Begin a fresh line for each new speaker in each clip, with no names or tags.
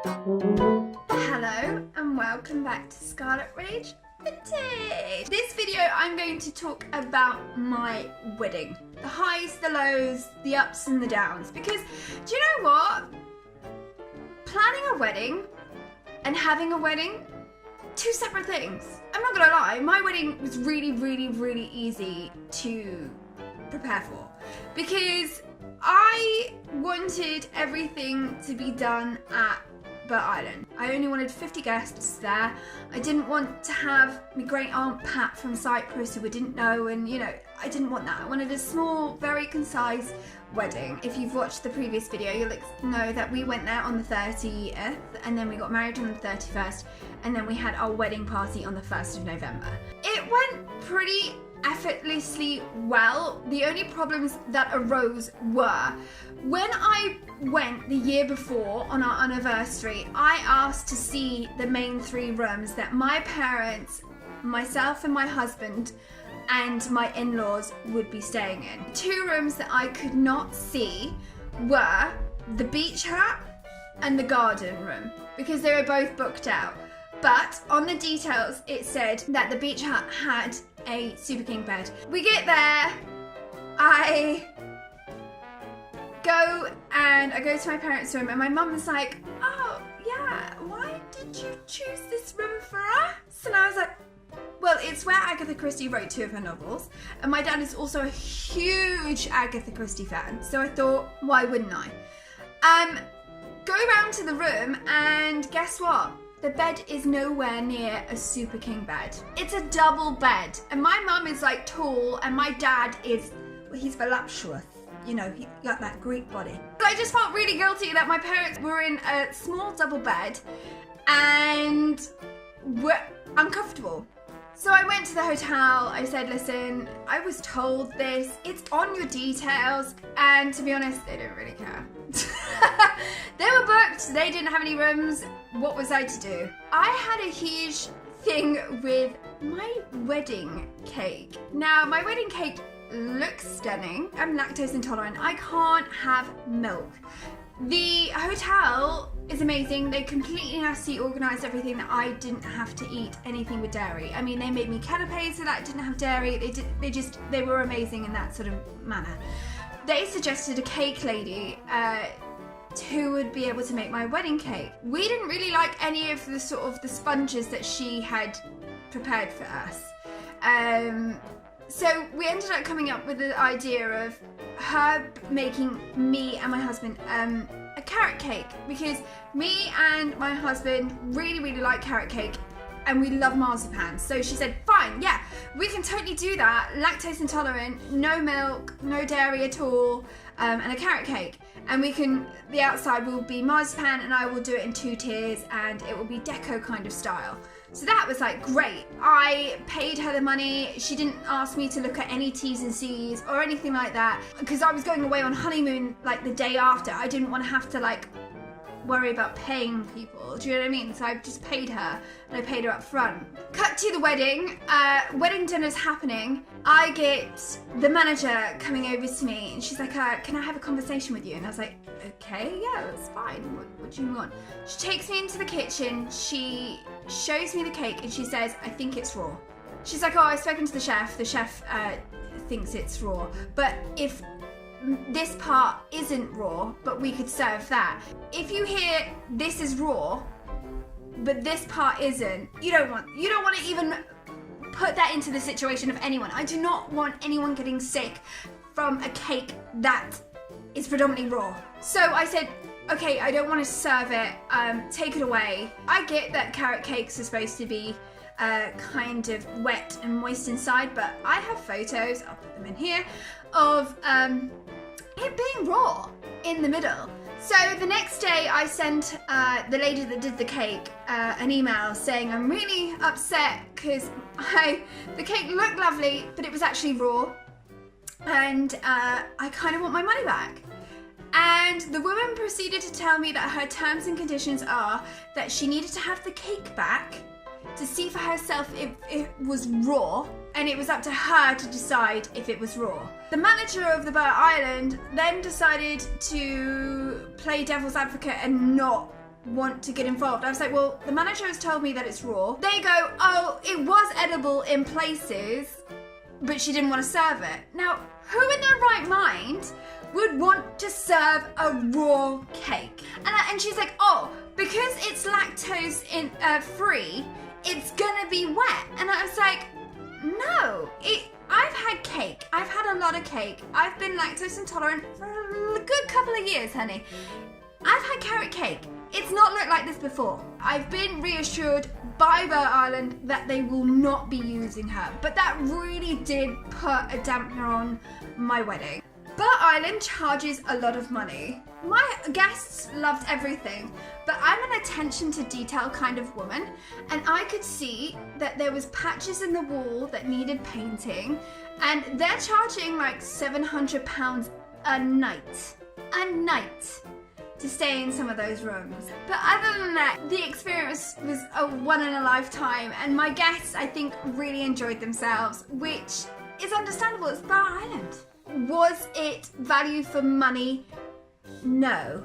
Hello and welcome back to Scarlet Rage Vintage. This video I'm going to talk about my wedding. The highs, the lows, the ups and the downs. Because do you know what? Planning a wedding and having a wedding, two separate things. I'm not gonna lie, my wedding was really easy to prepare for. Because I wanted everything to be done at Burt Island. I only wanted 50 guests there. I didn't want to have my great aunt Pat from Cyprus who we didn't know, and you know, I didn't want that. I wanted a small, very concise wedding. If you've watched the previous video, you'll know that we went there on the 30th and then we got married on the 31st and then we had our wedding party on the 1st of November. It went pretty effortlessly well. The only problems that arose were when I went the year before on our anniversary, I asked to see the main three rooms that my parents, myself and my husband and my in-laws would be staying in. Two rooms that I could not see were the beach hut and the garden room because they were both booked out. But on the details it said that the beach hut had a Super King bed. We get there, I go to my parents' room and my mum was like, oh yeah, why did you choose this room for us? And I was like, well, it's where Agatha Christie wrote two of her novels, and my dad is also a huge Agatha Christie fan, so I thought, why wouldn't I? Go around to the room and guess what? The bed is nowhere near a Super King bed. It's a double bed, and my mum is like tall, and my dad is, well, he's voluptuous. You know, he got that Greek body. So I just felt really guilty that my parents were in a small double bed and were uncomfortable. So I went to the hotel, I said, listen, I was told this, it's on your details, and to be honest, they don't really care. They were booked, they didn't have any rooms, what was I to do? I had a huge thing with my wedding cake. Now, my wedding cake looks stunning. I'm lactose intolerant, I can't have milk. The hotel is amazing. They completely nasty organised everything that I didn't have to eat anything with dairy. I mean, they made me canapes so that I didn't have dairy. They were amazing in that sort of manner. They suggested a cake lady who would be able to make my wedding cake. We didn't really like any of the sort of the sponges that she had prepared for us. So we ended up coming up with the idea of her making me and my husband a carrot cake, because me and my husband really like carrot cake and we love marzipan. So she said, fine, yeah, we can totally do that. Lactose intolerant, no milk, no dairy at all, and a carrot cake. And the outside will be marzipan and I will do it in 2 tiers and it will be deco kind of style. So that was like great. I paid her the money. She didn't ask me to look at any T's and C's or anything like that, because I was going away on honeymoon like the day after. I didn't want to have to like worry about paying people. Do you know what I mean? So I just paid her, and I paid her up front. Cut to the wedding. Wedding dinner's happening. I get the manager coming over to me and she's like, can I have a conversation with you? And I was like, okay, yeah, that's fine. What do you want? She takes me into the kitchen. She shows me the cake and she says, I think it's raw. She's like, oh, I've spoken to the chef. The chef thinks it's raw. But if this part isn't raw, but we could serve that. If you hear this is raw, but this part isn't, you don't want to even put that into the situation of anyone. I do not want anyone getting sick from a cake that is predominantly raw. So I said, okay, I don't want to serve it, take it away. I get that carrot cakes are supposed to be kind of wet and moist inside, but I have photos, I'll put them in here, of it being raw in the middle. So the next day I sent the lady that did the cake an email saying I'm really upset because the cake looked lovely but it was actually raw, and I kind of want my money back. And the woman proceeded to tell me that her terms and conditions are that she needed to have the cake back to see for herself if it was raw, and it was up to her to decide if it was raw. The manager of the Burt Island then decided to play devil's advocate and not want to get involved. I was like, well, the manager has told me that it's raw. They go, oh, it was edible in places, but she didn't want to serve it. Now, who in their right mind would want to serve a raw cake? And she's like, oh, because it's lactose free, it's gonna be wet. And I was like, no, I've had cake. I've had a lot of cake. I've been lactose intolerant for a good couple of years, honey. I've had carrot cake. It's not looked like this before. I've been reassured by Burr Island that they will not be using her, but that really did put a dampener on my wedding. Burr Island charges a lot of money. My guests loved everything, but I'm an attention to detail kind of woman, and I could see that there was patches in the wall that needed painting, and they're charging like £700 a night. To stay in some of those rooms. But other than that, the experience was a one in a lifetime, and my guests, I think, really enjoyed themselves, which is understandable. It's Burr Island. Was it value for money? No.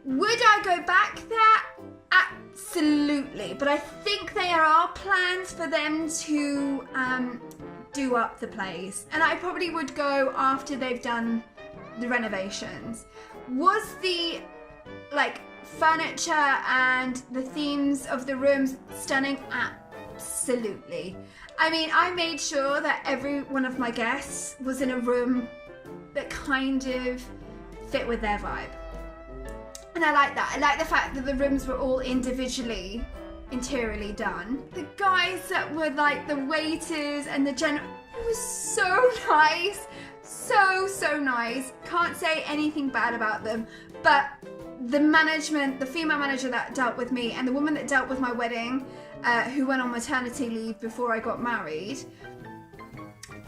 Would I go back there? Absolutely. But I think there are plans for them to do up the place, and I probably would go after they've done the renovations. Was the furniture and the themes of the rooms stunning? Absolutely. I mean, I made sure that every one of my guests was in a room that kind of fit with their vibe. And I like that. I like the fact that the rooms were all interiorly done. The guys that were like the waiters and the it was so nice. So nice. Can't say anything bad about them, but the management, the female manager that dealt with me and the woman that dealt with my wedding, who went on maternity leave before I got married,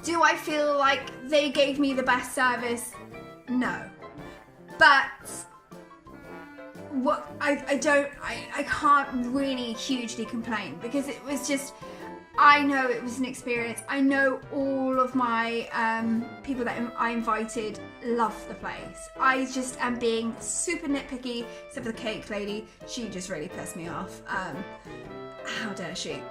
do I feel like they gave me the best service? No. But I can't really hugely complain, because it was just, I know it was an experience. I know all of my people that I invited loved the place. I just am being super nitpicky, except for the cake lady. She just really pissed me off. How dare she?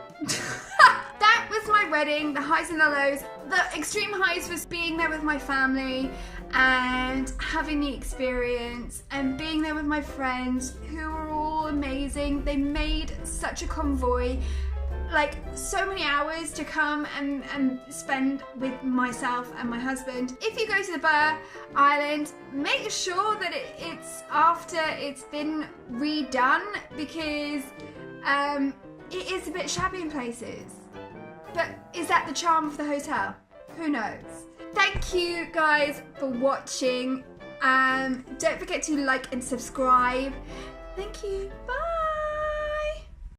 That was my wedding, the highs and the lows. The extreme highs was being there with my family and having the experience and being there with my friends who were all amazing. They made such a convoy. Like, so many hours to come and spend with myself and my husband. If you go to the Burr Island, make sure that it's after it's been redone, because it is a bit shabby in places. But is that the charm of the hotel? Who knows? Thank you guys for watching. Don't forget to like and subscribe. Thank you. Bye.